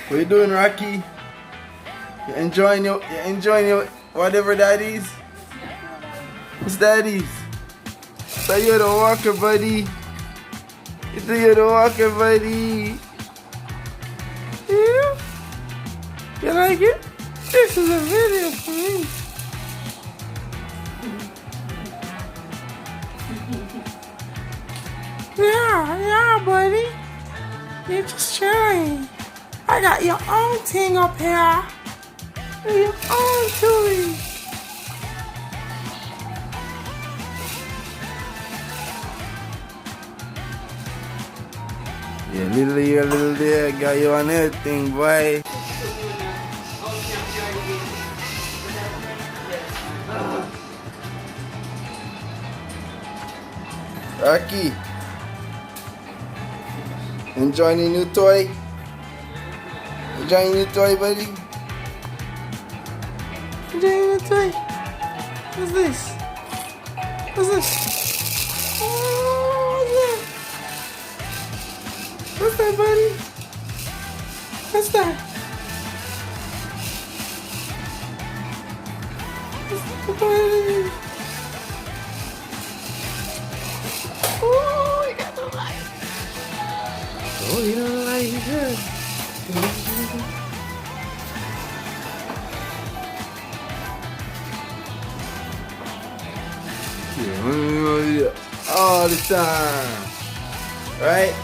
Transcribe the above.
What you doing, Rocky? You enjoying your whatever that is? What's that is? So you're the walker, buddy. You're the walker, buddy. Yeah? You like it? This is a video for me. Yeah, buddy. You're just chilling. I got your own thing up here. Your own toy. Yeah, little here, little there. Got you on everything, boy. Rocky, enjoying your new toy? Enjoying your new toy, buddy? Enjoying your toy? What's this? What's this? Oh, yeah. What's that, buddy? What's that? What's that? Oh, you got the light. Oh, you know the light, you good. Yeah, all the time. Right?